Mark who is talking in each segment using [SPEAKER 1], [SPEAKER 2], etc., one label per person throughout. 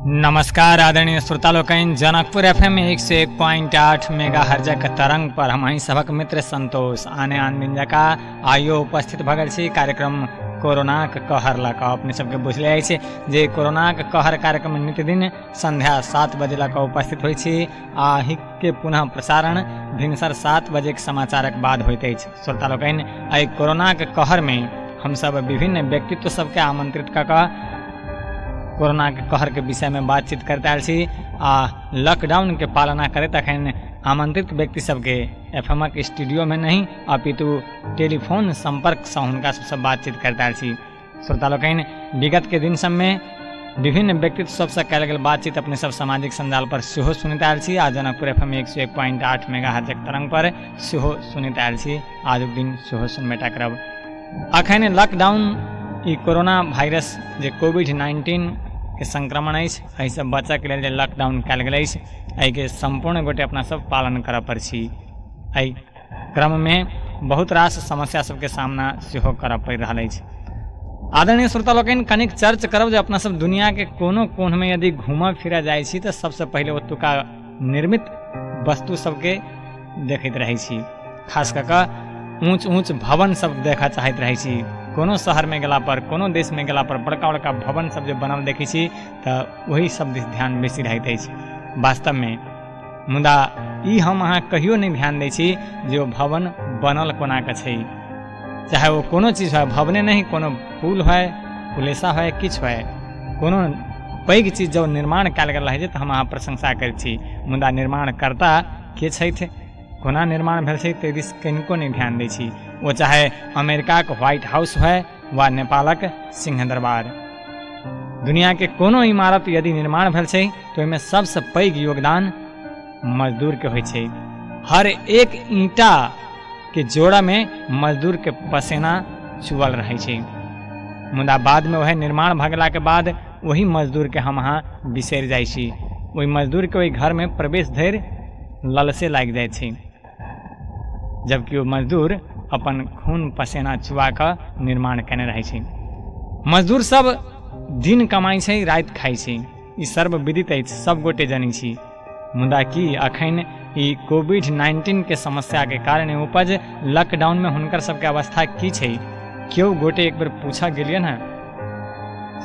[SPEAKER 1] नमस्कार आदरणीय श्रोता लोकन, जनकपुर FM 101.8 मेगा हर्जक तरंग पर हम सबक मित्र संतोष आने आन दिन जका आइयो उपस्थित भगल छी। कार्यक्रम कोरोनाक कहर लक अपने सबके बुझले अछि जे कोरोनाक कहर कार्यक्रम नित्यदिन संध्या 7 बजे लक उपस्थित होइ छी। आहि के पुनः प्रसारण भिनसर 7 बजे के समाचारक बाद होइत अछि। श्रोता लोकन, एहि कोरोनाक कहर में हम सब विभिन्न व्यक्तित्व सबके आमंत्रित कऽ कोरोना के कहर के विषय में बातचीत करते आयल छी। लॉकडाउन के पालना करैत अखन आमंत्रित व्यक्ति सबके FM के स्टूडियो में नहीं अपितु टेलीफोन संपर्क से हुनका सबसे बातचीत करते आयल छी। श्रोता लोकन, विगत के दिन सब में विभिन्न व्यक्तित्व सबसे कयल गेल बातचीत अपने सब सामाजिक संजाल पर सेहो सुनैत आयल छी। आ जनकपुर FM 101.8 मेगा हर्जक तरंग पर सेहो सुनैत आयल छी। आजुक दिन सेहो सुनबेटा करब। अखन लॉकडाउन ई कोरोना वायरस जे कोविड-19 के संक्रमण अछि, एहि से बचऽ के लेल जे लॉकडाउन कयल गेल अछि, एहि के संपूर्ण गोटे अपना सब पालन करऽ पड़ छी। एहि क्रम में बहुत रास समस्या सबके सामना सेहो करऽ पड़ि रहल अछि। आदरणीय श्रोता लोकनि, कनिक चर्च करब जे अपना सब दुनिया के कोनो कोन में यदि घूमऽ फिरऽ जाइ छी तऽ सबसे पहिले ओतुका निर्मित वस्तु सबके देखैत रहै छी। खास कऽ कऽ ऊँच ऊँच भवन सब देखऽ चाहैत रहै छी। कोनो शहर में गेला पर, कोनो देश में गेला पर बड़का बड़का भवन सब जे बनल देखै छी तऽ वही सब दिस ध्यान बेसी रहैत अछि वास्तव में। मुदा ई हम अहाँ कहियो नहीं ध्यान दै छी जे ओ भवन बनल कोना कऽ छै। चाहे वो कोनो चीज हो, भवने नहीं, कोनो पुल हो, पुलेसा हो, किछु हो, कोनो पैघ चीज जब निर्माण कयल गेल रहै छै तऽ हम अहाँ प्रशंसा करैत छी। मुदा निर्माणकर्ता के छथि, कोना निर्माण भेल छै ताहि दिस कनिको नहीं ध्यान दै छी। वो चाहे अमेरिका के व्हाइट हाउस है वा नेपालक सिंह दरबार, दुनिया के कोनो इमारत यदि निर्माण भेल छै तो ओहिमे सबसे पैघ योगदान मजदूर के होइ छै। हर एक ईंटा के जोड़ा में मजदूर के पसीना चुअल रहै छै। मुदा बाद में वह निर्माण भ गेला के बाद वही मजदूर के हम अहाँ बिसरि जाइ छी। ओहि मजदूर के ओहि घर में प्रवेश धरि ललसे लागि जाइ छै, जबकि वो मजदूर अपन खून पसीना चुआ कऽ निर्माण केने रहै छै। मजदूर सब दिन कमाइ छै, राति खाइ छै, ई सर्वविदित अछि, सब गोटे जनै छी। मुदा कि अखन ई कोविड-19 के समस्या के कारण उपज लॉकडाउन में हुनकर सबके अवस्था की छै, केओ गोटे एक बेर पूछा गेलियन है?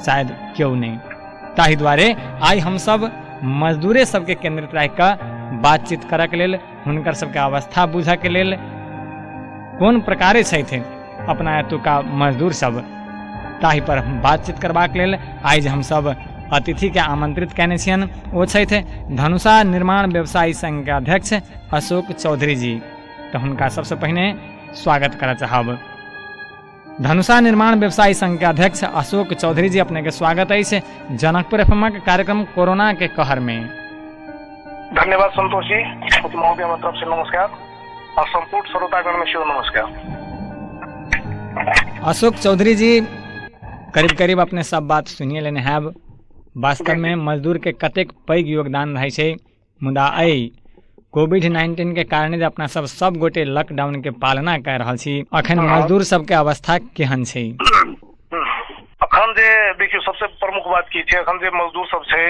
[SPEAKER 1] शायद केओ नहीं। ताहि दुआरे आइ हम सब मजदूरे सबके केंद्रित रहि कऽ बातचीत करऽ के लेल, हुनकर सबके अवस्था बुझऽ के लेल, कोन प्रकारे छथि अपना एतुका मजदूर सब, ताहि पर बातचीत करबाक लेल आइ हम सब अतिथि के आमंत्रित कयने छियनि। ओ छथि धनुषा निर्माण व्यवसायी संघ के अध्यक्ष अशोक चौधरी जी। तऽ हुनका सबसे पहिने स्वागत करऽ चाहब। धनुषा निर्माण व्यवसायी संघ के अध्यक्ष अशोक चौधरी जी, अपने के स्वागत अछि जनकपुर FM के कार्यक्रम कोरोना के कहर में।
[SPEAKER 2] धन्यवाद संतोष जी, महोदय हमारे तरफ से नमस्कार और संपूर्ण श्रोतागण में शिव नमस्कार।
[SPEAKER 1] अशोक चौधरी जी, करीब करीब अपने सब बात सुनिए लेने हैब। वास्तव में मजदूर के कतेक पैघ योगदान रहै छै। मुदा एहि कोविड-19 के कारण जे अपना सब गोटे लॉकडाउन के पालना कर रहल छी, अखन मजदूर सबके अवस्था केहन छै?
[SPEAKER 2] अखन जे देखियो सबसे प्रमुख बात की छै, अखन जे मजदूर सब छै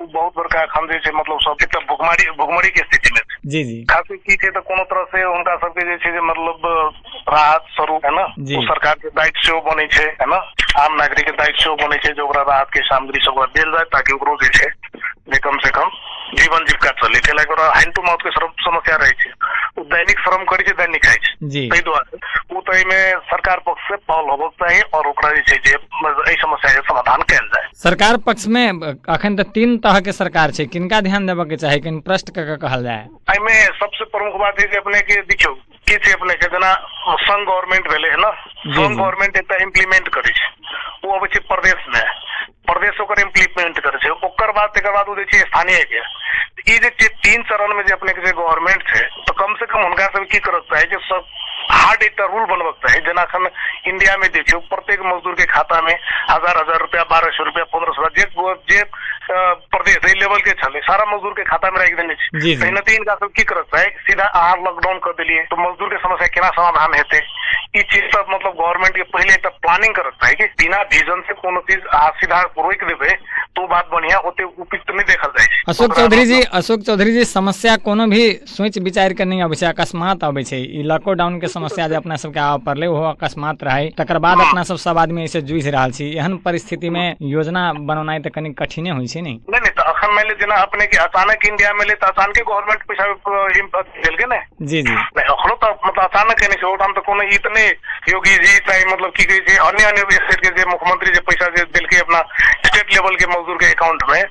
[SPEAKER 2] बहुत बड़का अखन जे छै मतलब सब एकटा भुखमरी के स्थिति में
[SPEAKER 1] जी जी
[SPEAKER 2] खास की छै तऽ कोनो तरह से हुनका सबके जे छै जे मतलब राहत स्वरूप है ना, वो सरकार के दायित्व सेहो बनै छै, है ना, आम नागरिक के दायित्व सेहो बनै छै जे ओकरा राहत के सामग्री सब ओकरा देल जाए ताकि ओकरो जे छै जे कम से कम जीवन जीविका चले। कैला कि ओकरा हैंड टू माउथ के समस्या रहै छै, वो दैनिक श्रम करै छै, दैनिक खाइ छै। ताहि दुआरे वो तऽ एहिमे सरकार पक्ष से पहल होबक चाही और ओकरा जे छै जे एहि समस्या के समाधान कयल जाए।
[SPEAKER 1] सरकार पक्ष में अखन तऽ 3 तरह के सरकार छै, किनका ध्यान देबऽ के चाही, किन प्रश्न कऽ कहल जाए?
[SPEAKER 2] एहिमे सबसे प्रमुख बात है जे अपने के देखियो की छै, अपने के जेना संघ गवर्नमेंट भेले है ना, संघ गवर्नमेंट एकटा इम्प्लीमेंट करे छै, वो अबै छै प्रदेश में, प्रदेश ओकर इम्प्लीमेंट करे छै, ओकर बाद तेकर बाद वो जे छै स्थानीय के। ई जे 3 चरण में जे अपने के जे गवर्नमेंट छै तो कम से कम हुनका सब की करत चाही जे सब हार्ड एकटा रूल बनबक चाही। जेना अखन इंडिया में देखियो प्रत्येक मजदूर के खाता में 1000 रुपया, 1200 रुपया, 1500 जे प्रदेश एहि लेवल के छले सारा मजदूर के खाता में राखि देने छै। तहिना इनका सब की करत है सीधा अहाँ लॉकडाउन कर दिलिए तो मजदूर के समस्या केना समाधान हेतै। ई चीज पर मतलब गवर्नमेंट के पहले एक प्लानिंग करत है कि बिना विजन से कोनो चीज सीधा रोक देबे तो बात बढ़िया होते उपयुक्त नहीं देखल जाए।
[SPEAKER 1] अशोक चौधरी जी समस्या कोनो भी सोच विचार के नहीं आबै छै, अकस्मात आबै छै। ई लॉकडाउन के समस्या जे अपना सबके आबऽ पड़लै ओहो अकस्मात रहै, तकर बाद अपना सब आदमी ऐसे जूझ रहल छी। एहन परिस्थिति में योजना बनौनाइ तऽ कनी कठिने होइ छै नहीं।
[SPEAKER 2] तो अखन मान ली जेना अपने के अचानक इंडिया में ले तो अचानक गवर्नमेंट पैसा देलकै ने।
[SPEAKER 1] जी
[SPEAKER 2] अखनो तो मतलब अचानक नहीं छै ओ टाइम तो कोनो ई तो नहीं योगी जी चाहे मतलब की कहै छै अन्य स्टेट के जे मुख्यमंत्री जे पैसा जे देलकै अपना स्टेट लेवल के मजदूर के अकाउंट में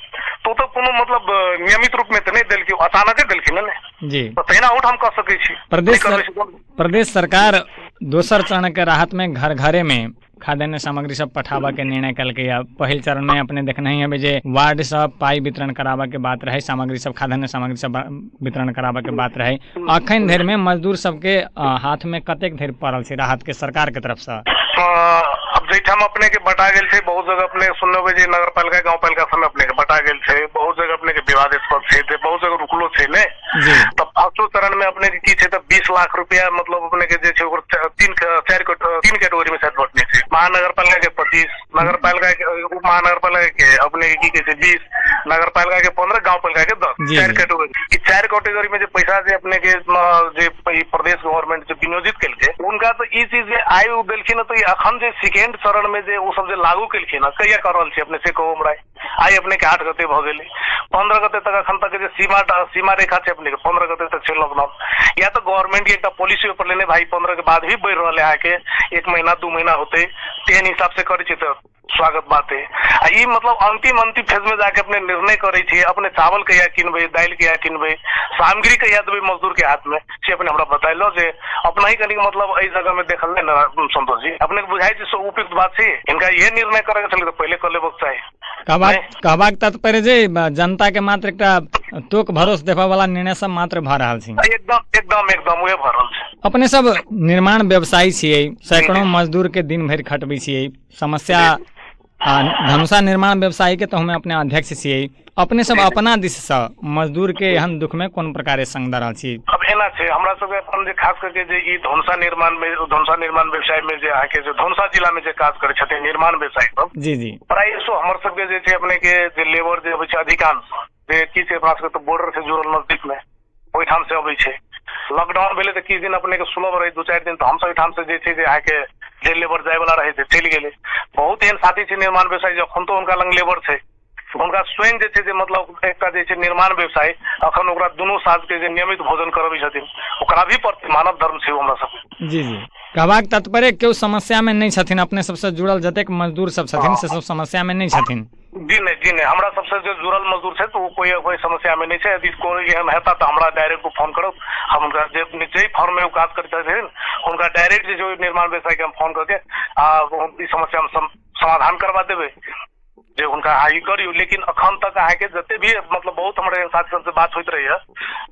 [SPEAKER 2] तो कोनो मतलब नियमित रूप में तो नहीं देलकै, अचानक देलखिन ने
[SPEAKER 1] जी।
[SPEAKER 2] तो तहिना उठ हम कह सकै छी।
[SPEAKER 1] प्रदेश सरकार दोसर चरण के राहत में घर घरे में खाद्यान्न सामग्री सब पठाबा के निर्णय कलकै। पहिल चरण में अपने देखना ही है जे वार्ड सब पाई वितरण कराबा के बात रहे, सामग्री सब खाद्यान्न सामग्री सब वितरण कराबा के बात रहे। अखन धरि में मजदूर सबके हाथ में कतेक धरि पड़ल छै राहत के सरकार के तरफ से?
[SPEAKER 2] अब जैठाम अपने के बटा गेल छै बहुत जगह अपने सुनबे जे नगर पालिका गाँव पालिका सब अपने के बटा गेल छै, बहुत जगह अपने के विवादास्पद छै, बहुत जगह रुकलो छै ने। तब पांचो चरण में अपने के की छै त 20 लाख रुपया मतलब अपने के जे छै ओकर तीन कैटेगरी में शायद बटने छै। महानगर पालिका के 25, नगर पालिका के उप महानगर पालिका के अपने के की कहै छै 20, नगर पालिका के 15, गाँव पालिका के 10, 4 कैटेगरी। ई 4 कैटेगरी में जो पैसा जे अपने के जे प्रदेश गवर्नमेंट जो विनियोजित केलकै उनका तो ई चीज जे आयु देलखिन तो अखन जे सेकेंड चरण में जे वो सब जे लागू केलखिन कहिया कर रहल छै अपने से कहू हमरा। आई अपने के 8 गते भ गेलै, 15 गते तक अखन तक जे सीमा रेखा छै अपने के 15 गते तक छै लॉकडाउन। या तो गवर्नमेंट के एक पॉलिसी ऊपर लेने भाई 15 के बाद भी बढ़ रहा है आके 1 महीना 2 महीना होते तेहन हिसाब से करे छै तो स्वागत बात है। ई मतलब अंतिम फेज में जाके अपने निर्णय करे छी अपने चावल कहिया किनबे, दाल कहिया किनबे, सामग्री कहिया देबे मजदूर के हाथ में से अपने हमरा बताइलो जे अपना ही कनी मतलब एहि जगह में देखल नहीं ना संतोष जी अपने बुझाई छै उपयुक्त बात छै। इनका ये निर्णय करे के तो पहले कर लेबक चाही।
[SPEAKER 1] कहबाक तात्पर्य जे जनता के मात्र एकटा तोक भरोस देखा वाला निर्णय सब मात्र भ रहल छै।
[SPEAKER 2] एकदम उहे भ रहल छै।
[SPEAKER 1] अपने सब निर्माण व्यवसायी छियै, सैकड़ों मजदूर के दिन भरि खटबै छियै। समस्या धनुषा निर्माण व्यवसायी के तो हमें अपने अध्यक्ष छियै। अपने सब अपना दिश से मजदूर के एहन दुख में कोन प्रकार संग दऽ रहल छी?
[SPEAKER 2] अब एना छै हमरा सब अपन जे खास करके जे ई धनुषा निर्माण व्यवसाय में जे आके जो धनुषा जिला में जे काज करे छथिन निर्माण व्यवसायी सब जी प्राय हमर सब के जे छै अपने के जे लेबर जे अबै छै अधिकांश जे की छै अपना सबके तो बॉर्डर से जुड़ल नजदीक में ओहिठाम से अबै छै। लॉकडाउन भेले तो किछ दिन अपने के सुलभ रहे 2-4 दिन तो हम सब ओहिठाम से जे छै जे आके जे लेबर जाय वाला रहे छै चलि गेले। बहुत एहन साथी छै निर्माण व्यवसायी जखन तो उनका लंग लेबर छै उनका स्वयं जे छै जे मतलब एकटा जे छै निर्माण व्यवसायी अखन ओकरा दुनू साथ के जे नियमित भोजन करबै छथिन ओकरा भी मानव धर्म छै हमरा सब। जी
[SPEAKER 1] कहबाक तात्पर्य केओ समस्या में नहीं छथिन, अपने सबसे जुड़ल जतेक मजदूर सब छथिन से सब समस्या में नहीं छथिन।
[SPEAKER 2] जी नहीं हमरा सबसे जो जुड़ल मजदूर छै तो कोई समस्या में नहीं छै। यदि कोई एहन हेता तो हमरा डायरेक्ट फोन करब, हम उनका जे फॉर्म में काज करते छथिन उनका डायरेक्ट जो निर्माण व्यवसाय के हम फोन करके ई समस्या में समाधान करवा देवे जे उनका हाई करियो। लेकिन अखन तक अहाँके जते भी मतलब बहुत हमारे साथी सबसे बात होइत रही है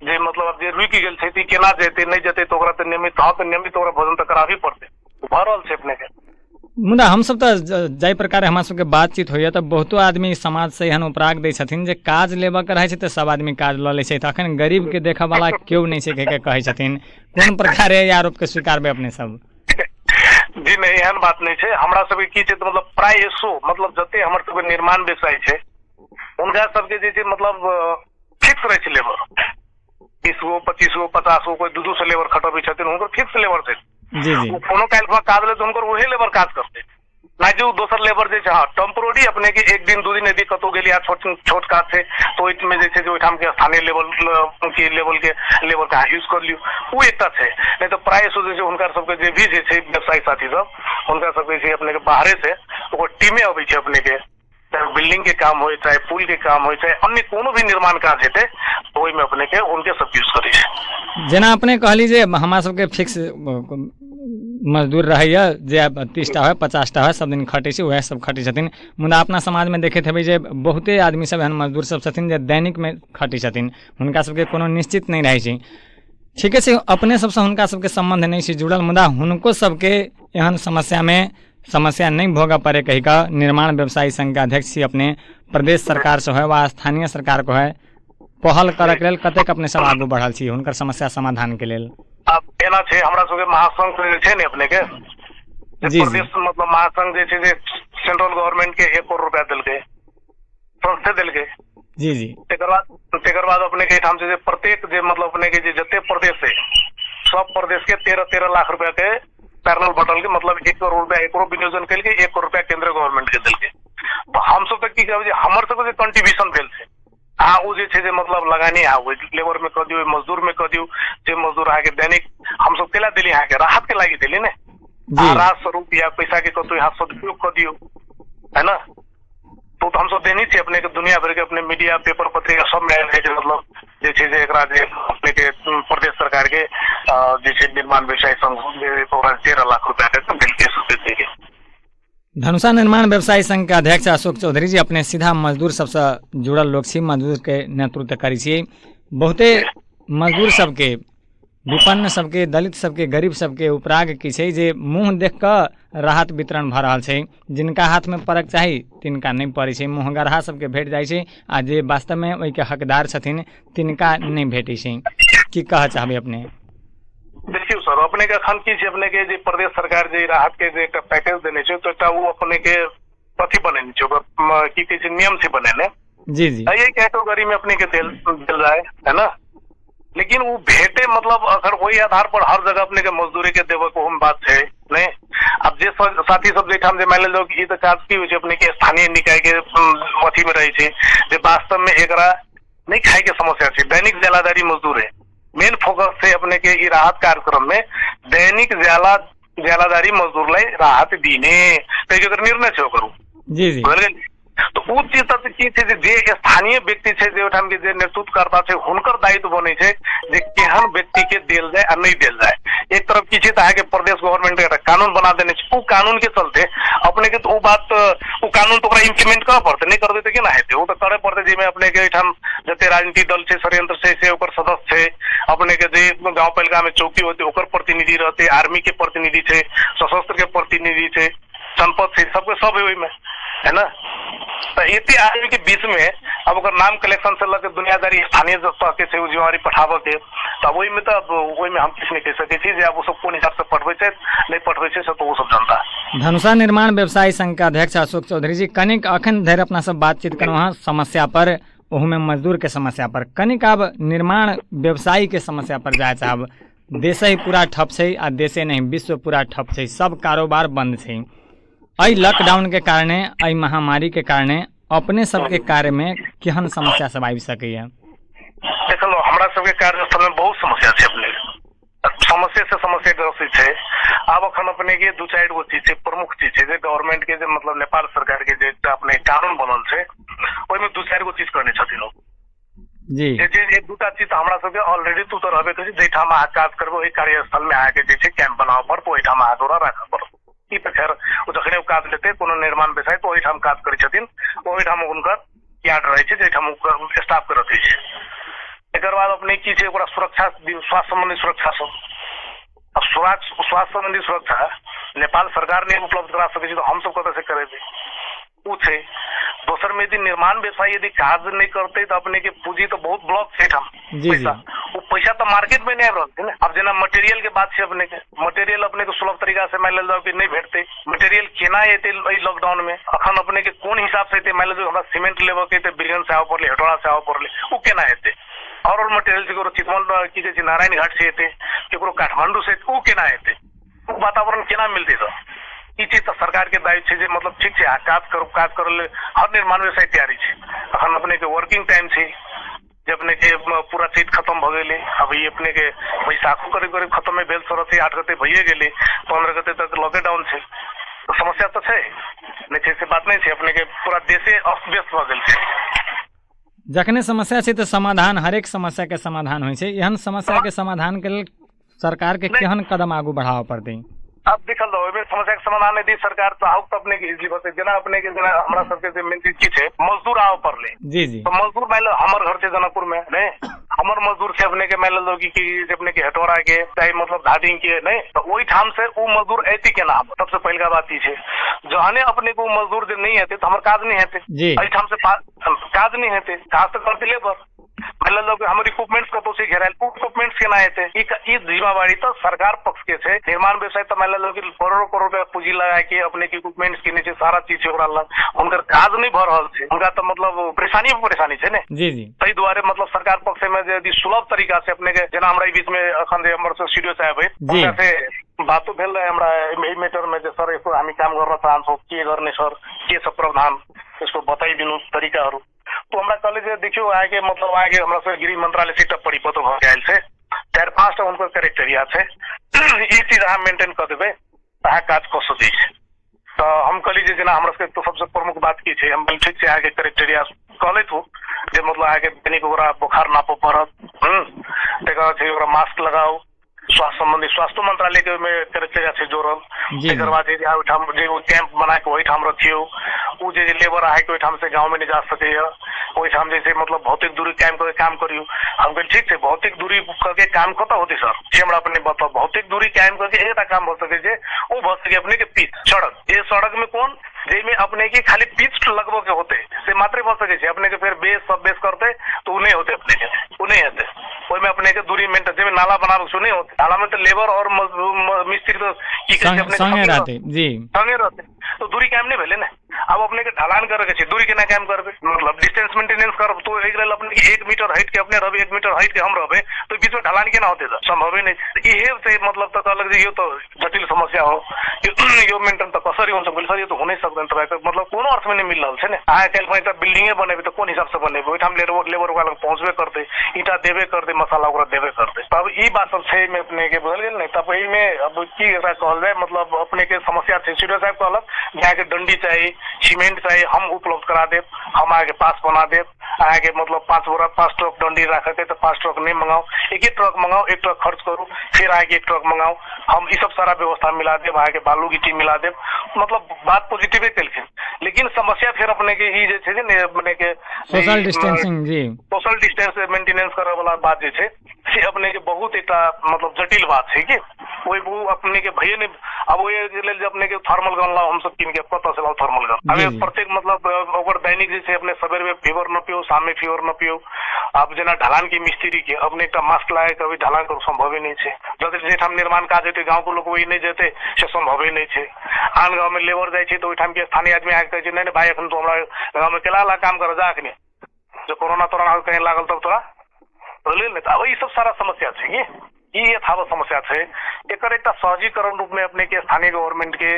[SPEAKER 2] जे मतलब जे रुकि गेल छै केना जेते नहीं जेते तो ओकरा तो नियमित ओकरा भोजन तो कराबी पड़ते भ रहल छै अपने के।
[SPEAKER 1] मुदा हम सब तो जाहि प्रकार हमरा सबके बातचीत होइए तो बहुतो आदमी समाज से एहन उपराग दै छथिन जे काज लेबऽ के रहै छै तो सब आदमी काज लऽ लै छै, तखन गरीब के देखऽ वाला केओ नहीं छै के कहै छथिन। कोन प्रकार ये आरोप के स्वीकारबे अपने सब?
[SPEAKER 2] जी नहीं एहन बात नहीं है। हमरा सबके की छै मतलब प्राय मतलब जते हमर सबके निर्माण व्यवसाय छै उनका सबके जे छै मतलब फिक्स रहे छै लेबर 20 गो 25 गो 50 गो कोई 200 लेबर खटबै छथिन उनकर फिक्स लेबर छै।
[SPEAKER 1] जी
[SPEAKER 2] कोनो काल काज ले तो उनकर वही लेबर काज करते ना जो दोसर लेबर जे छै हाँ टेम्पोररी अपने के 1 दिन 2 दिन यदि कतौ गेलिए छोट काज छै तो ओहिमे जे छै जे ओहिठाम के स्थानीय लेवल के लेबर का यूज कर लियो वो एकटा छै। नहीं तो प्राय सो जे छै हुनकर सबके जे भी जे छै व्यवसायी साथी सब हुनकर सबके छै अपने के बाहरे से ओकर टीमे अबै छै अपने के चाहे बिल्डिंग के काम हो चाहे पुल के काम हो चाहे अन्य कोनो भी निर्माण काज हेतै तो ओहिमे अपने के उनके सब यूज करै छै।
[SPEAKER 1] जेना अपने कहली जे हमरा सबके फिक्स मजदूर रहैया जे 30टा है 50टा है सब दिन खटै छै वएह सब खटै छथिन। मुदा अपना समाज में देखैत हेबै जे बहुते आदमी सब एहन मजदूर सब छथिन जे दैनिक में खटै छथिन, हुनका सबके कोनो निश्चित नहीं रहै छै। ठीके छै अपने सबसे हुनका सबके संबंध नहीं छै जुड़ल, मुदा हुनको सबके एहन समस्या में समस्या नहीं भोगा पड़े कही का निर्माण व्यवसायी संघ के अध्यक्ष छी अपने प्रदेश सरकार से है व स्थानीय सरकार को है पहल करे के लेल कतेक अपने सब आगू बढ़ल छी हुनकर समस्या समाधान के लेल?
[SPEAKER 2] अब एना छे हमरा सबके महासंघ जे छे ने अपने के
[SPEAKER 1] जी
[SPEAKER 2] प्रदेश मतलब महासंघ जे छे जे सेंट्रल गवर्नमेंट के 1 करोड़ रुपया देलके संस्थे देलके।
[SPEAKER 1] जी जी
[SPEAKER 2] तेकर बाद अपने के ठाम से प्रत्येक जे मतलब अपने के जते प्रदेश है सब प्रदेश के 13 लाख रुपया के पैरेलल बटल के मतलब 1 करोड़ रुपया एकरो विनियोजन कल के 1 करोड़ रुपया केंद्र गवर्नमेंट के देलके। तो हम सब तक की कहबे हमर सब के कंट्रीब्यूशन भेल छे उ जे छे जे मतलब लगानी लेबर में क दियो मजदूर में क दियो जे मजदूर आके दैनिक हम सब केला देली आके राहत के लागी देली ने राहत स्वरूप या पैसा के कतो यहाँ सदुपयोग क दियो है ना। तो हम सब देनी छे अपने के दुनिया भर के अपने मीडिया पेपर पत्रिका सब में है जे मतलब जे छे जे एकरा जे अपने के प्रदेश सरकार के जे छे निर्माण व्यवसाय संघ 13 लाख रुपया के देलके के।
[SPEAKER 1] धनुषा निर्माण व्यवसायी संघ के अध्यक्ष अशोक चौधरी जी अपने सीधा मजदूर सबसे जुड़ल लोग छी मजदूर के नेतृत्व करी छी। बहुते मजदूर सबके विपन्न सबके दलित सबके गरीब सबके उपराग की छै जे मुँह देख कऽ राहत वितरण भऽ रहल छै जिनका हाथ में पड़क चाही तिनका नहीं पड़ै छै मुँहगरहा सबके भेट जाइ छै आ जे वास्तव में ओहि के हकदार छथिन तिनका नहीं भेटै छै। की कह चाहबे अपने?
[SPEAKER 2] देखियो सर अपने के अखन की अपने के जे प्रदेश सरकार जे राहत के जे पैकेज देने छै तो एकटा वो अपने के अथी बनेने छै ओकर की कहै छै नियम से बनेने।
[SPEAKER 1] जी जी
[SPEAKER 2] यही कैटेगरी में अपने के दिल जाए है ना। लेकिन वो भेटे मतलब अगर वही आधार पर हर जगह अपने के मजदूरी के देवे को हम बात है नहीं। अब जे साथी सब जे मान लो कि तो काज की होय छै अपने के स्थानीय निकाय के अथी में रही छै जे वास्तव में एकरा नहीं खाए के समस्या छै दैनिक जलादारी मजदूर है मेन फोकस से अपने के राहत कार्यक्रम में दैनिक ज्यालादारी मजदूर लाई राहत दीने निर्णय से करूँ।
[SPEAKER 1] जी जी
[SPEAKER 2] तो उ चीज तक की छे जे स्थानीय व्यक्ति छे जे ओठाम के जे नेतृत्व करता छे हुनकर दायित्व बने छे जे केहन व्यक्ति के देल जाए आ नहीं देल जाए। एक तरफ की छे त के प्रदेश गवर्नमेंट के कानून बना देने छे उ कानून के चलते अपने के तो उ बात उ कानून तो इम्प्लीमेंट करना पड़ते नहीं कर देते केना हेते वो तो करे पड़ते जेमे अपने के एठाम जते राजनीतिक दल छे षड्यंत्र से ओकर सदस्य छे अपने के जे गांव पालिका में चौकी होते ओकर प्रतिनिधि रहते आर्मी के प्रतिनिधि छे सशस्त्र के प्रतिनिधि छे जनपद से सबके सब ओहि में है ना। तो इतने आदमी के बीच में अब अगर नाम कलेक्शन से लगे दुनियादारी स्थानीय सतह के जिम्मेवारी पठाव के तब वही में तो वही में हम किसी नहीं कह सके जे अब वो सब कौन हिसाब से पठवे नहीं पठवे तो वो सब जानता है।
[SPEAKER 1] धनुषा निर्माण व्यवसायी संघ के अध्यक्ष अशोक चौधरी जी कनिक अखन धरि अपना सब बातचीत करवा समस्या पर ओहू में मजदूर के समस्या पर कनिक अब निर्माण व्यवसायी के समस्या पर जाए चाहब। देश ही पूरा ठप छै आ देशे नहीं विश्व पूरा ठप छै सब कारोबार बंद छै। अई लॉकडाउन के कारणे अई महामारी के कारणे अपने सबके कार्य में केहन समस्या सब आबि सकैया?
[SPEAKER 2] देखो हमरा सबके कार्यस्थल में बहुत समस्या छै अपने समस्या से समस्या ग्रसित है। अब अखन अपने के 2-4 गो चीज प्रमुख चीज है गवर्नमेंट के मतलब नेपाल सरकार के अपने कानून बनल है ओहि में 2-4 गो चीज करने छथिन
[SPEAKER 1] जी
[SPEAKER 2] एक दूटा चीज हमरा सबके ऑलरेडी तू तो रहबे करै जैठाम अहाँ काज करबो ओहि कार्यस्थल में आके जे छै कैंप बनाव पर ओहिठाम अहाँ तोरा राखऽ पड़त ई तो खैर जखने काज लेते कोनो निर्माण व्यवसाय तो ओहिठाम काज करै छथिन ओहिठाम हुनकर यार्ड रहे छै जैठाम स्टाफ के रखै छै। एकर बाद अपने की छै ओकरा सुरक्षा स्वास्थ्य संबंधी सुरक्षा सब स्वास्थ्य संबंधी सुरक्षा नेपाल सरकार ने उपलब्ध करा सकै छै तो हम सब कतऽ से करेबै उ छै। दोसर में यदि निर्माण व्यवसाय यदि काज नहीं करते तो अपने के पूंजी तो बहुत ब्लॉक है पैसा वो पैसा तो मार्केट में नहीं आ रहा है। अब जना मटेरियल के बात है अपने के मटेरियल अपने को सुलभ तरीका से मान लो कि नहीं भेटते मटेरियल केना एते लॉकडाउन में अखन अपने के कौन हिसाब से मान लो हमरा सीमेंट लेबे के बिरगन से आवे पड़ले हेटोड़ा से आवे पड़ले वो केना हेते और मटेरियल से चितवन की नारायण घाट से हेते केकरो काठमांडू से वो केना हेते वातावरण केना मिलते तो ई चीज तो सरकार के दायित्व है मतलब ठीक है काज कर हर निर्माण व्यवसाय तैयारी है। अखन अपने के वर्किंग टाइम है जे अपने के पूरा चीज खत्म भ गए अब ये अपने के बैसाखो करीब करीब खत्म में भेल 8 गते भइए गेले 15 गते तक लॉकडाउन है तो समस्या तो है नहीं छै से बात नहीं है अपने के पूरा देशे अस्त व्यस्त भ गेल है।
[SPEAKER 1] जखने समस्या छै तो समाधान हरेक समस्या के समाधान होइ छै एहन समस्या के समाधान के लेल सरकार के केहन कदम आगू बढ़ावा पड़तै?
[SPEAKER 2] अब देखल जाओ समस्या के समाधान यदि सरकार चाहो तो अपने के इजली बते जना अपने के जना हमरा सबके जे मेन चीज की छै मजदूर आव पड़ले
[SPEAKER 1] जी जी
[SPEAKER 2] तो मजदूर मान लो हमर घर से जनकपुर में नहीं हमर मजदूर से अपने के मान लो कि अपने के हटोरा के चाहे मतलब धादिंग के नहीं तो वही ठाम से वो मजदूर ऐसी के नाम सबसे पहले का बात ये जहाने अपने को मजदूर जो नहीं है तो हमारे काज नहीं है ठाम से काज नहीं है काज तो करते लेबर मान लो कि हमारे इक्विपमेंट्स का तो से घेरायल इक्विपमेंट्स के ना है जिम्मेवारी तो सरकार पक्ष के से निर्माण व्यवसाय तो मान लो कि करोड़ों रुपया पूंजी लगा के अपने के इक्विपमेंट्स के नीचे सारा चीज उनका काज नहीं भर रहा है उनका तो मतलब परेशानी है ने
[SPEAKER 1] जी जी
[SPEAKER 2] तई द्वारे मतलब सरकार पक्ष में यदि सुलभ तरीका से अपने के जना हमरा बीच में अखन हमर स्टूडियो साहब है से बातों भेल रहे हमरा एही मैटर में जे सर इसको हामी काम गर्न चाहन्छौं के गर्ने सर के सब प्रावधान इसको बताइदिनु तरिकाहरु तो हमरा कॉलेज देखियो आगे मतलब आगे हमरा से गृह मंत्रालय से टिप्पणी पत्र भ गेल छै 4-5 उनको क्राइटेरिया छै ई चीज हम मेंटेन कर देबे ताहा काज कसो दै छै तो हम कॉलेज जना हमरा से तो सबसे प्रमुख बात की छै हम ठीक से आगे क्राइटेरिया कहले थो जे मतलब आगे दैनिक ओकरा बुखार नापो पड़त तेकर छै ओकरा मास्क लगाओ स्वास्थ्य संबंधी स्वास्थ्य मंत्रालय के में क्राइटेरिया से जोड़ल एकर बाद जे कैंप बना के वही ठाम रखियो उ जे लेबर आए के ठाम से गांव में नहीं जा सके वही ठाम जैसे मतलब भौतिक दूरी कायम करके काम करियो हम कहे ठीक है भौतिक दूरी करके काम कत होते सर से हमरा अपने बताओ भौतिक दूरी कायम करके एक काम हो सके जे वो भ सके अपने के पिच सड़क ये सड़क में कौन जेमे अपने की खाली पिच लगभग के होते से मात्र भ सके अपने के फिर बेस सब बेस करते तो उन्हें होते अपने के उन्हें होते ओई में अपने के दूरी मेंटेन जेमे नाला बनावे सुने होते नाला में तो लेबर और मिस्त्री तो की कहते अपने
[SPEAKER 1] संगे रहते जी
[SPEAKER 2] संगे रहते तो दूरी कायम नहीं भेले ना अब अपने के ढलान करे के दूरी के ना काम करबे मतलब डिस्टेंस मेंटेनेंस करब तो एक रेल अपने 1 मीटर हाइट के अपने रहबे 1 मीटर हाइट के हम रहबे तो बीच में ढलान के ना होते संभव ही नहीं ये से मतलब तो अलग ये तो जटिल समस्या हो यो मेंटेन तो कसरी हुन्छ बोले सर ये तो हो नहीं सकता तपाईको मतलब कोनो अर्थ में नहीं मिल रहल छै ने आए काल में तो बिल्डिंगे बनेबे तो कोन हिसाब से बनेबे ओइ ठाम लेबर वाला पहुंचबे करते ईटा देबे करते मसाला ओकरा देबे करते तब ई बात सब छै में अपने के बोल गेल नहीं तब एही में अब की एकरा कहल जाय मतलब अपने के समस्या छै सीडो साहब कहलक यहाँ के डंडी चाहिए सीमेंट चाहिए हम उपलब्ध करा दे हम आगे पास बना दे आगे मतलब 5 ट्रक डंडी रखे थे तो 5 ट्रक नहीं मंगाओ एक ही ट्रक मंगाओ 1 ट्रक खर्च करो फिर आगे 1 ट्रक मंगाओ हम ये सब सारा व्यवस्था मिला दे आगे बालू गिट्टी मिला दे मतलब बात पॉजिटिव है लेकिन समस्या फिर अपने के ई जे छै ने अपने के
[SPEAKER 1] सोशल डिस्टेंसिंग जी
[SPEAKER 2] सोशल डिस्टेंस मेंटेनेंस करे वाला बात जे छै से अपने के बहुत एक मतलब जटिल बात है कि वही वो अपने के भैया ने अब वो ये अपने के थर्मल गन ला हम सब किन के पता चला थर्मल गन अब प्रत्येक मतलब ओवर दैनिक जैसे अपने सवेरे में फीवर न पियो शाम में फीवर न पियो अब जना ढलान की मिस्त्री के अपने एक मास्क लाए कभी ढलान करो संभव ही नहीं है जब जे हम निर्माण काज हेते गांव के लोग वही नहीं जेते से संभव ही नहीं है आन गांव में लेबर जाय छै तो ठाम के स्थानीय आदमी आके कहे नहीं भाई एखन तो हमरा गांव में केला काम कर जा अखने जो कोरोना तोरा कहीं लागल तब तोरा बोले नहीं अब ये सब सारा समस्या है ये यथावत समस्या है एकर एक सहजीकरण रूप में अपने के स्थानीय गवर्नमेंट के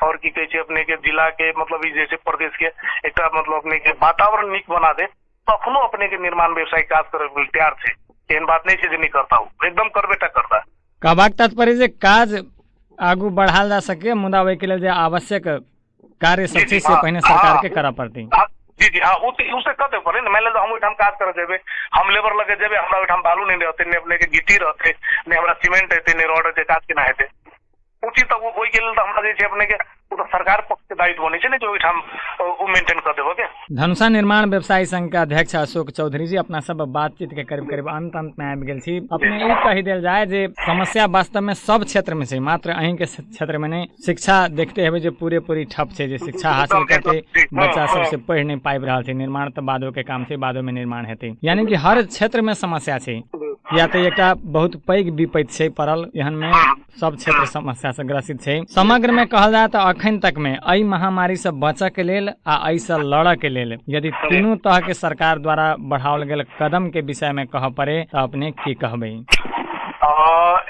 [SPEAKER 2] और की कहे अपने के जिला के मतलब जैसे प्रदेश के एक मतलब अपने के वातावरण निक बना दे तखनो अपने के निर्माण व्यवसाय काज करे तैयार थे एहन बात नहीं है नहीं करता हूँ एकदम करबेटा करता
[SPEAKER 1] कहबाक तात्पर्य काज आगू बढ़ाल जा सके मुदा ओहि के लिए आवश्यक कार्य सब चीज से पहले सरकार के करा पड़ती
[SPEAKER 2] जी जी हाँ उससे कहते पड़े ना मान लो हम ओइठाम काज कर जेबे हम लेबर लगे जेबे हमरा ओइठाम बालू नहीं रहते ने अपने के गिट्टी रहते ने हमरा सीमेंट रहते ने रोड रहते काज के ना हेते उची तक ओइ के लेल त हमरा जे छै अपने के तो सरकार पक्ष के दायित्व होने छै ने जो ओइठाम उ मेंटेन कर देबो के
[SPEAKER 1] धनुषा निर्माण व्यवसायी संघ के अध्यक्ष अशोक चौधरी जी अपना सब बातचीत के करीब अंत में आबि गेल छी अपने ई कहि देल जाय जे समस्या वास्तव में सब क्षेत्र में छै मात्र अहीं के क्षेत्र में नहीं शिक्षा देखते हेबे जे पूरी ठप छै जे शिक्षा हासिल करते बच्चा सब से पढ़ नहीं पाबि रहल छै निर्माण तो बादो के काम छै बादो में निर्माण हेतै यानी कि हर क्षेत्र में समस्या छै या तो एक बहुत पैघ विपत्ति छै पड़ल एहन में सब क्षेत्र समस्या से ग्रसित छै समग्र में कहल जाय तो अखन तक में एहि महामारी से बचऽ के लेल आ एहि से लड़ऽ के लेल यदि तीनों तरह के सरकार द्वारा बढ़ाओल गेल कदम के विषय में कह पड़े तो अपने की कहबे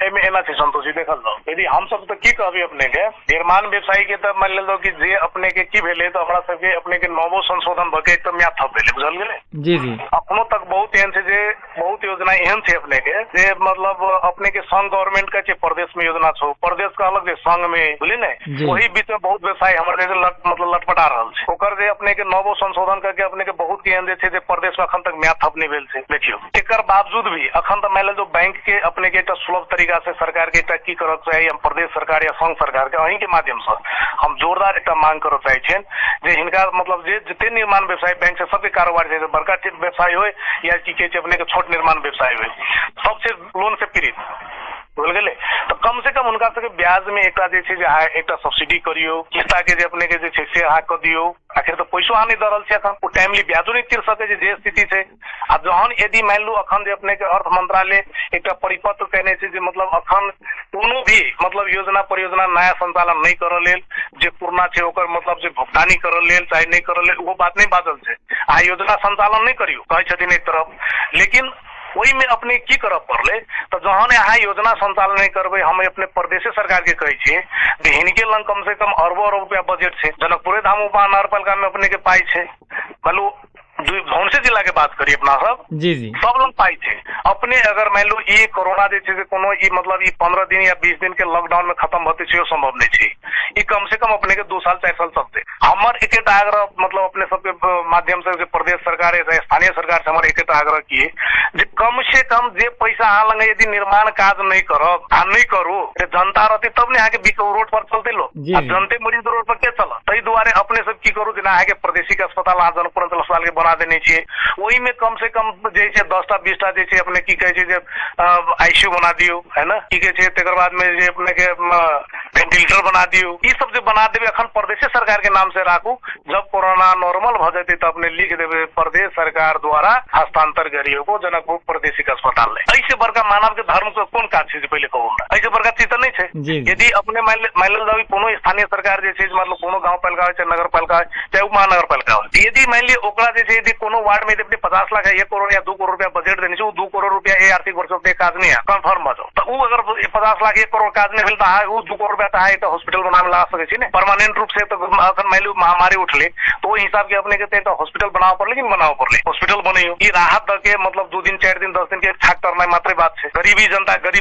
[SPEAKER 2] एमे एना छै संतोषी देखल लो यदि हम सब तो की कहबे अपने के निर्माण व्यवसायी के तो मान लो कि जे अपने के की भेले तो हमरा सब के अपने के नवो संशोधन भके एक तो म्या थप भेले बुझल गेले
[SPEAKER 1] जी जी
[SPEAKER 2] अपनो तक बहुत एहन छै जे बहुत योजना एहन छै अपने के जे मतलब अपने के संघ गवर्नमेंट के छै प्रदेश में योजना छौ प्रदेश का अलग जे संघ में बुझली ने वही बीच में बहुत व्यवसाय हमर जे मतलब लटपटा रहल छै ओकर जे अपने के नवो संशोधन करके अपने के बहुत एहन जे छै जे प्रदेश में अखन तक म्या थप नहीं भेल छै देखियो एकर बावजूद भी अखन तो मान लो बैंक के अपने के सुलभ तरीका तरीका से सरकार के एकटा की करक चाही, हम प्रदेश सरकार या संघ सरकार के अहीं के माध्यम से हम जोरदार एकटा मांग करऽ चाहै छियनि जे हिनका मतलब जे जते निर्माण व्यवसाय बैंक से सबके कारोबार छै, बड़का व्यवसाय हो या की कहे छै अपने के छोट निर्माण व्यवसाय हो, सबसे लोन से पीड़ित बोल गेले तो कम से कम उनका सबके ब्याज में एकटा जे छै जे एकटा सब्सिडी करियो, किस्ता के जे अपने के जे छै से अहाँ क दियो। आखिर तो पैसो अहाँ नहीं द रहल छियै, अखन ओ टाइमली ब्याजो नहीं तीर सके जे स्थिति छै। आ जहन यदि मान लू अखन जे अपने के अर्थ मंत्रालय एकटा परिपत्र कहने छै जे मतलब अखन कोनो भी मतलब योजना परियोजना नया संचालन नहीं करऽ लेल जे पुरना छै ओकर मतलब जे भुगतानी करऽ लेल चाहे नहीं करऽ लेल वो बात नहीं बाजल छै। अहाँ योजना संचालन नहीं करियो कहै छथिन एक तरफ, लेकिन ओहि में अपने की करऽ पड़ले तो जहन अहाँ योजना संचालन नहीं करबे, हम अपने प्रदेश सरकार के कहै छियै जे हिनके लंग कम से कम अरबों अरब रुपया बजट छै, जनकपुरे धाम उपमहानगरपालिका में अपने के पाई छै, मालूम धौनसी जिला के बात करिए अपना सब
[SPEAKER 1] जी
[SPEAKER 2] सब लोग पाई थे अपने। अगर मान लो ये कोरोना जे छै कोनो ई मतलब ई 15 दिन या 20 दिन के लॉकडाउन में खत्म होते छै संभव नहीं छै, ई कम से कम अपने के 2 साल 4 साल चलते। हमर एकेटा आग्रह मतलब अपने सबके माध्यम से प्रदेश सरकार या स्थानीय सरकार से हमर एकेटा आग्रह किए जे कम से कम जे पैसा अहाँ लंग यदि निर्माण काज नहीं करब आ नहीं करू जनता रहते तब ने अहाँ के रोड पर चलते लोग, जनते मरीज रोड पर के चलत। ताहि दुआरे अपने सब की करू जेना अहाँ के प्रादेशिक अस्पताल अहाँ जनकपुर अंचल अस्पताल के बना देने छियै, वही में कम से कम जे छै 10टा 20टा जे छै अपने की कहे छै जे आईसीयू बना दियो है ना, की कहे छै तकर बाद में जे अपने के वेंटिलेटर बना दियो, ई सब जे बना देबे अखन प्रदेश सरकार के नाम से राखू। जब कोरोना नॉर्मल भ जेते तो अपने लिख देबे प्रदेश सरकार द्वारा हस्तांतर करियो को जनकपुर प्रादेशिक अस्पताल ले। ऐसे बड़का मानव के धर्म के कोन काज छै पहले कहू हमरा, ऐसे बड़का चीज तो नहीं छै। यदि अपने मान लो कोनो स्थानीय सरकार जे छै मतलब कोनो गांव पालिका हो चाहे नगर पालिका चाहे उपमहानगर पालिका हो, यदि मान लियो ओकरा जे छै यदि कोनो वार्ड में यदि 50 लाख 1 करोड़ या 2 करोड़ रुपया बजट देने छै, 2 करोड़ रुपया ए आर्थिक वर्ष पे काज नहीं है कंफर्म भ जाओ, तो उ अगर 50 लाख 1 करोड़ काज नहीं भेल त उ 2 करोड़ रुपया त एक हॉस्पिटल बनावे लगा सके छी ने परमानेंट रूप से। तो अखन मान लो महामारी उठले तो ओहि हिसाब के अपने के हॉस्पिटल बनावे पड़ले, लेकिन बनावे पड़ले हॉस्पिटल बनैयो, ई राहत द के मतलब 2 दिन 4 दिन 10 दिन के छाक करना मात्र बात छै। गरीब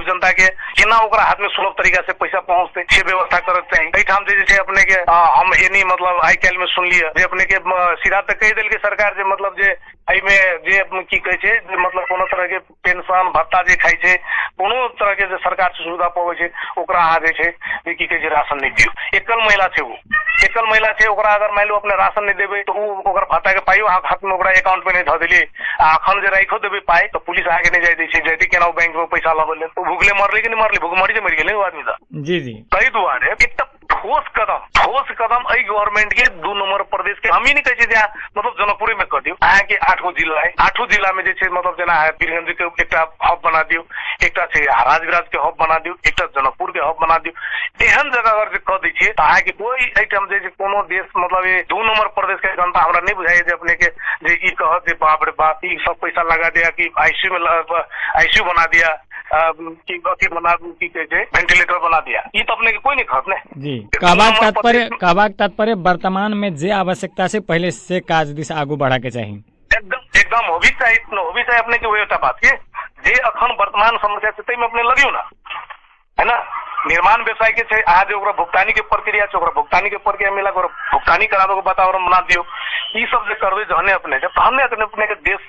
[SPEAKER 2] जनता के केना ओकरा हाथ में सुलभ तरीका से पैसा पहुंचते से व्यवस्था करे चाहिए। एहि ठाम जे छै अपने के हम एनी मतलब आई कैल में सुन लिया जे अपने के सीधा तक कह देल के सरकार जे मतलब जे एहि में जे की कहे छै जे मतलब कोनो तरह के पेंशन भत्ता जे खाई छै, कोनो तरह के जे सरकार से सुविधा पावे छै ओकरा अहाँ जे छै जे की कहे छै राशन नहीं दियो। एकल महिला छै, वो एकल महिला छै, ओकरा अगर मान लो अपने राशन नहीं देबे तो उ ओकर भत्ता के पाइयो अहाँ हाथ में ओकरा अकाउंट में नहीं ध देलिए, अखन जे राखो देबे पाई तो पुलिस आके नहीं जाय दै छै, जैती केना बैंक में पैसा लबे ले भूखले मरले कि नहीं मरले, भूखमरी से मर गेले वो आदमी दा
[SPEAKER 1] जी।
[SPEAKER 2] ताहि दुआरे एकटा ठोस कदम एहि गवर्नमेंट के 2 नंबर प्रदेश के हम ही नहीं कहे छी मतलब जनकपुरे में कर दियो, अहाँ के 8 गो जिला है, 8 जिला में जे छै मतलब जेना वीरगंज के एकटा हब बना दियो, एकटा छै राजविराज के हब बना दियो, एकटा जनकपुर के हब बना दियो। एहन जगह अगर जे कह दै छियै त अहाँ के कोई आइटम जे कोनो देश मतलब ये 2 नंबर प्रदेश के जनता हमरा नहीं बुझाइए जे अपने के जे ई कहत जे बाप रे बाप ई सब पैसा लगा दिया कि आईसीयू बना दिया कि अथी बना की कहे छै वेंटिलेटर बना दिया, ई तो अपने के कोई नहीं कहत ने जी।
[SPEAKER 1] कहबाक तात्पर्य वर्तमान में जे आवश्यकता से पहले से काज दिस आगू बढ़ा के चाहिए,
[SPEAKER 2] एकदम होबी चाहिए अपने के वही बात के जे अखन वर्तमान समस्या से तै में अपने लगियो ना है ना। निर्माण व्यवसाय के छै आज ओकरा भुगतानी के प्रक्रिया छै, ओकरा भुगतानी के प्रक्रिया मिला ओकरा भुगतानी करावे के वातावरण बना दियो, ई सब जे करबे जहने अपने जब हमने अपने के देश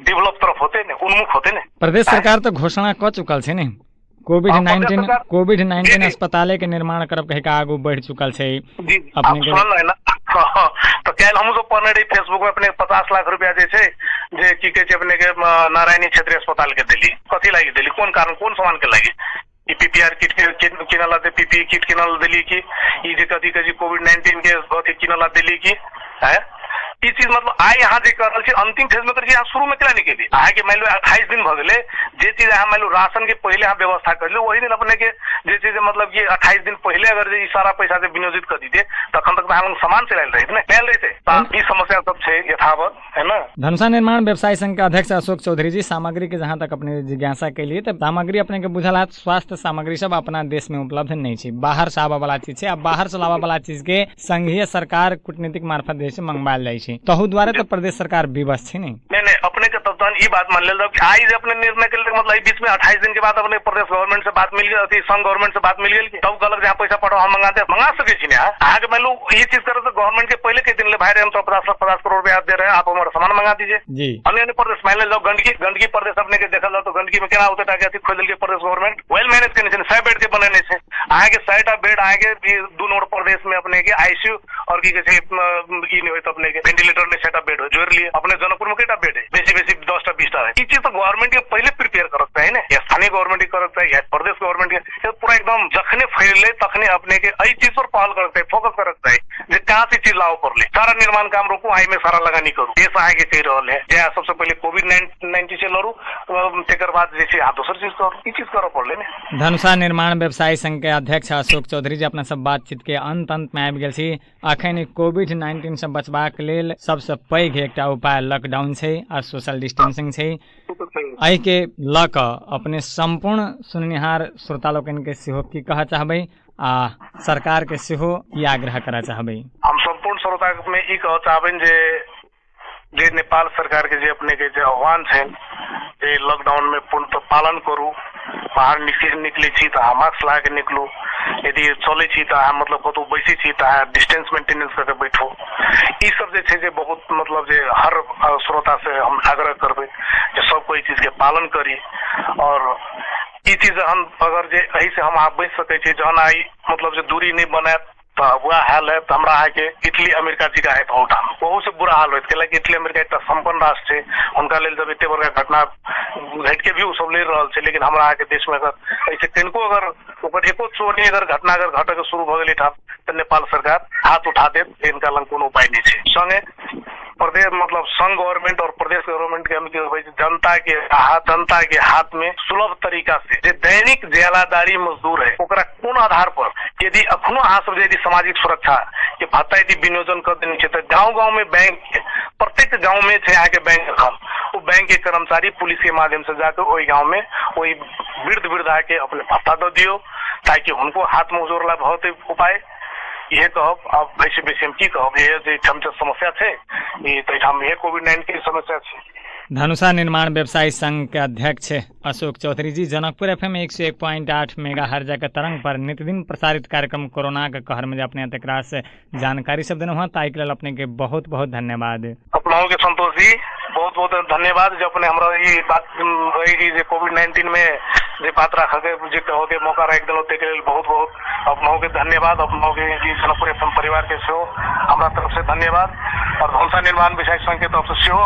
[SPEAKER 2] डेवलप तरफ होते ने उन्मुख होते ने।
[SPEAKER 1] प्रदेश सरकार तो घोषणा क चुकल छै ने कोविड-19 अस्पताल के निर्माण करब कहि के आगू बढ़ चुकल छै
[SPEAKER 2] अपने के ना। तो कैल हम सब पढ़ने रही फेसबुक में अपने 50 लाख रुपया जे छै जे की कहे छै अपने के नारायणी क्षेत्रीय अस्पताल के देली, कथी लागी देली, कोन कारण कोन सामान के लागी, पीपीआर किट किनला दे पीपी किट किनल दिली की ई जे कथी कहे कोविड-19 के अथी किनला दिली की है ई चीज मतलब आइ यहाँ जे कर रहल छी अंतिम फेज में कर शुरू में केना निकली अहाँ के मान लो 28 दिन भ गेले जे चीज अहाँ मान लो राशन के पहले अहाँ व्यवस्था कर लो वही दिन अपने के जे चीज मतलब कि 28 दिन पहले अगर जे सारा पैसा से विनियोजित कर दीजिए तखन तक हम सामान चलाल रहे ना चल रहे थे। ई समस्या सब है यथावत है ना।
[SPEAKER 1] धनुषा निर्माण व्यवसाय संघ के अध्यक्ष अशोक चौधरी जी, सामग्री के जहाँ तक अपने जिज्ञासा के लिए तब सामग्री अपने के बुझल हाथ स्वास्थ्य सामग्री सब अपना देश में उपलब्ध नहीं है, बाहर से आवा वाला चीज है, अब बाहर से लावा वाला चीज के संघीय सरकार कूटनीतिक मार्फत देश से मंगवायल जाए, तहु द्वारा तो प्रदेश सरकार विवश है नहीं अपने के तब
[SPEAKER 2] तहन ई बात मान लेल जाओ कि आई जे अपने निर्णय के लिए मतलब बीच में 28 दिन के बाद अपने प्रदेश गवर्नमेंट से बात मिल गई, अथी संघ गवर्नमेंट से बात मिल गई, तब कहलक जहाँ पैसा पठाओ हम मंगा सके छी ना। आगे मान लो ये चीज करे तो गवर्नमेंट के पहले के दिन ले भाई हम तो 50 करोड़ रुपया दे रहे हैं, आप हमारा सामान मंगा दीजिए। अन्य प्रदेश मान ले जाओ गंदगी प्रदेश अपने के देखल जाओ तो गंदगी में क्या होता है कि खोल के प्रदेश गवर्नमेंट वेल मैनेज करने 100 बेड के बने से आगे 100 बेड आगे दू नंबर प्रदेश में अपने के आईसीयू और की नहीं हो अपने के वेंटिलेटर ने 100 बेड हो जोड़ लिए अपने जनकपुर में कितना बेड है बेसी 10 20 है। ये चीज तो गवर्नमेंट के पहले प्रिपेयर करता है ना, स्थानीय गवर्नमेंट करता है या प्रदेश गवर्नमेंट के पूरा एकदम जखने फैले तखने अपने के यही चीज पर पहल करते है, फोकस करता है जे कहाँ से चीज लाओ पर ले सारा निर्माण काम रोकू आई में सारा लगानी करूँ देश आगे कह रहा है। जहाँ सबसे पहले कोविड-19 से लड़ू तेकर बाद जैसे आप दूसरी चीज करो ये चीज करो पड़े ना।
[SPEAKER 1] धनुषा निर्माण व्यवसायी संघ के अध्यक्ष अशोक चौधरी जी अपना सब बातचीत के अंत में आबि गेल छी। अखन कोविड-19 से बचबाक लेल सबसे पैघ एकटा उपाय लॉकडाउन छै आ सोशल डिस्टेंसिंग छै। एहि के लऽ कऽ अपने संपूर्ण सुननिहार श्रोता लोकनि के सेहो की कहऽ चाहबै आ सरकार के सेहो ई आग्रह करऽ चाहबै?
[SPEAKER 2] हम संपूर्ण श्रोता में ई कहऽ चाहबनि जे नेपाल सरकार के जे अपने के जे आह्वान छै जे लॉकडाउन में पूर्ण पालन करू, बाहर निकले छी तो मास्क लगा के निकलू, यदि चले छी तो मतलब कतौ बैसी छी तो डिस्टेंस मेंटेनेंस करके बैठो। ई सब जे छै जे बहुत मतलब जे हर श्रोता से हम आग्रह करबै जे सब कोई चीज के पालन करी और ई चीज हम अगर जे एही से हम आप बच सके छी जहन आई मतलब जे दूरी नहीं बनाए तो वह हाल है तो हमरा है कि इटली अमेरिका जी का है बहुत बहुत से बुरा हाल होता है कि इटली अमेरिका एक संपन्न राष्ट्र है, उनका लेल जब इतने बड़का घटना घट के भी वो सब ले रहा है, लेकिन हमारा के देश में अगर ऐसे किनको अगर एको चोरी अगर घटना अगर घटे के शुरू हो गई था तो नेपाल सरकार हाथ उठा दे, इनका लंग कोनो उपाय नहीं है। संगे प्रदेश मतलब संघ गवर्नमेंट और प्रदेश गवर्नमेंट के जनता के हाथ में सुलभ तरीका से दैनिक जेलादारी मजदूर है ओकरा कोन आधार पर यदि अखनो अहाँ सब यदि सामाजिक सुरक्षा के भत्ता यदि विनियोजन कर देने तो गाँव में बैंक प्रत्येक गाँव में है यहाँ के बैंक वो बैंक के कर्मचारी पुलिस के माध्यम से जाकर वही गाँव में वही वृद्ध के अपने भत्ता दे दियो ताकि उनको हाथ में जोड़ला बहुत उपाय ये कहब। अब वैसे बेसी हम की कहब ये समस्या है ये कोविड-19 की समस्या है।
[SPEAKER 1] धनुषा निर्माण व्यवसायी संघ के अध्यक्ष अशोक चौधरी जी जनकपुर FM 101.8 मेगाहर्ज के तरंग पर नित्यदिन प्रसारित कार्यक्रम कोरोना के कहर में अपने तकरा से जानकारी सब देना हुआ ताकि के अपने के बहुत बहुत धन्यवाद।
[SPEAKER 2] अपना के संतोष जी बहुत बहुत धन्यवाद जो अपने हमरा ये बात जे कोविड-19 में जे बात रख के जे कहो के मौका रख दिलो ते के लिए बहुत बहुत अपना के धन्यवाद। अपना के जनकपुर FM परिवार के सेहो हमरा तरफ से धन्यवाद और धनुषा निर्माण व्यवसायी संघ के तरफ से सेहो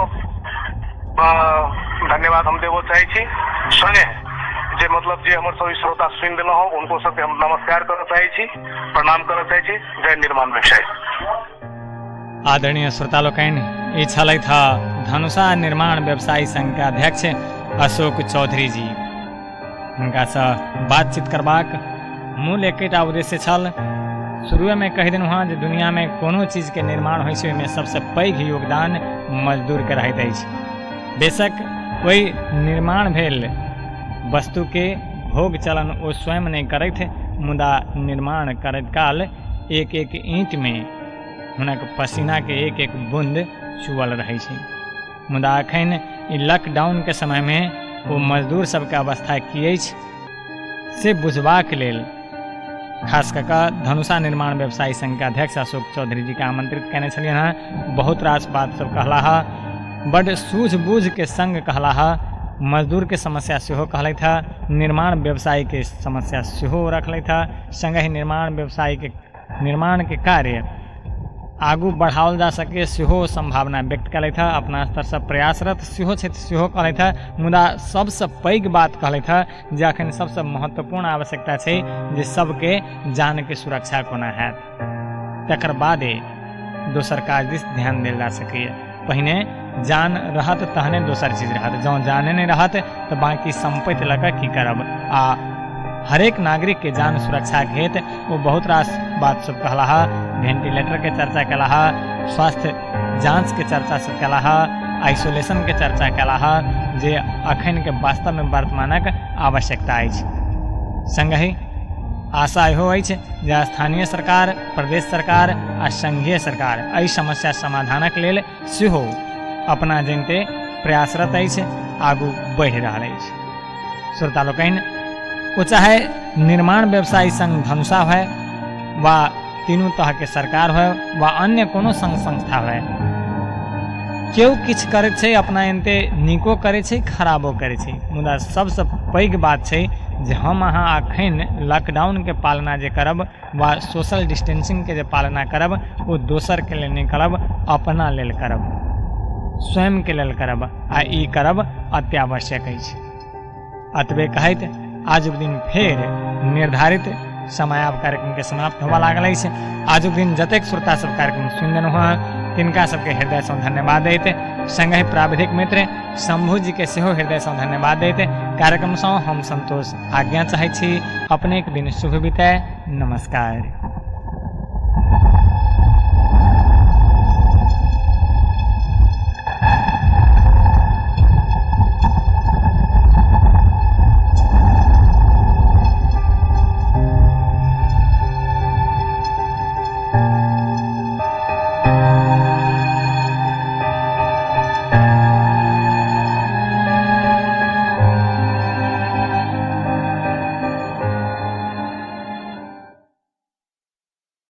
[SPEAKER 2] धन्यवाद हम देवो चाहे छी। संगे जे मतलब जे हमर सभी श्रोता सुन देना हो उनको सबके हम नमस्कार करना चाहे छी, प्रणाम करना चाहे छी। जय निर्माण व्यवसायी।
[SPEAKER 1] आदरणीय श्रोता लोकनि ई छलै था धनुषा निर्माण व्यवसायी संघ के अध्यक्ष अशोक चौधरी जी। हुनका से बातचीत करबाक मूल एकटा उद्देश्य छल शुरू में कहि देलहुँ हाँ जे दुनिया में कोनो चीज के निर्माण होइ छै ओहिमे सबसे पैघ योगदान मजदूर के रहैत अछि। बेशक वही निर्माण भेल वस्तु के भोग चलन ओ स्वयं नहीं करैत मुदा निर्माण करैत काल एक एक ईंट में हुनक पसीना के एक एक बूंद चुअल रहै छै। मुदा अखन ई लॉकडाउन के समय में वो मजदूर सबके अवस्था की अछि से बुझबाक लेल खास कऽ कऽ धनुषा निर्माण व्यवसायी संघ के अध्यक्ष अशोक चौधरी जी के आमंत्रित कयने छलियनि हँ। बहुत रास बात सब कहला है, बड़ सूझबूझ के संग कहला है, मजदूर के समस्या सेहो कहलथि था, निर्माण व्यवसायी के समस्या सेहो रखलथि था, संग ही निर्माण व्यवसायी के निर्माण के कार्य आगू बढ़ाओल जा सके सेहो संभावना व्यक्त कयलथि था। अपना स्तर से प्रयासरत सेहो छथि सेहो कहलथि था। मुदा सबसे पैघ बात कहलथि था जे अखन सबसे महत्वपूर्ण आवश्यकता छै जे सबके जान के सुरक्षा कोना हैत, तकर बादे दोसर काज दिस ध्यान देल जा सकैए। पहिने जान रहत तहने दोसर चीज रहत, जँ जाने नहीं रहत तो बाकी संपत्ति लऽ कऽ की करब। आ हरेक नागरिक के जान सुरक्षा के हेतु वो बहुत रास बात सब कहला है, वेंटिलेटर के चर्चा कला है, स्वास्थ्य जांच के चर्चा सब कला है, आइसोलेशन के चर्चा कला है जे अखन के वास्तव में वर्तमानक आवश्यकता अछि। संगहि आशा इहो अछि जे स्थानीय सरकार, प्रदेश सरकार आ संघीय सरकार एहि समस्या समाधानक लेल सेहो अपना जनिते प्रयासरत अछि, आगू बढ़ि रहल अछि। श्रोता लोकनि, ओ चाहे निर्माण व्यवसायी संघ धनुषा होय वा तीनू तरहके सरकार होय वा अन्य कोनो संघ संस्था होय, केओ किछु करै छै अपना एनते नीको करै छै खराबो करै छै, मुदा सबसँ पैघ बात छै जे हम अहाँ एखन लॉकडाउनके पालना जे करब वा सोशल डिस्टेंसिंगके जे पालना करब ओ दोसरके लेल नहि करब, अपना लेल करब, स्वयंके लेल करब, आ ई करब अत्यावश्यक अछि। अतबे कहैत आजुक दिन फेर निर्धारित समय आब कार्यक्रमके समाप्त होबऽ लागल अछि। आजुक दिन जतेक श्रोता सब कार्यक्रम सुनि लेलहुँ हँ तिनका सबके हृदयसँ धन्यवाद दैत, संगहि प्राविधिक मित्र शंभू जी के सेहो हृदयसँ धन्यवाद दैत कार्यक्रमसँ हम संतोष आज्ञा चाहै छी। अपनेक दिन शुभ बीतय। नमस्कार।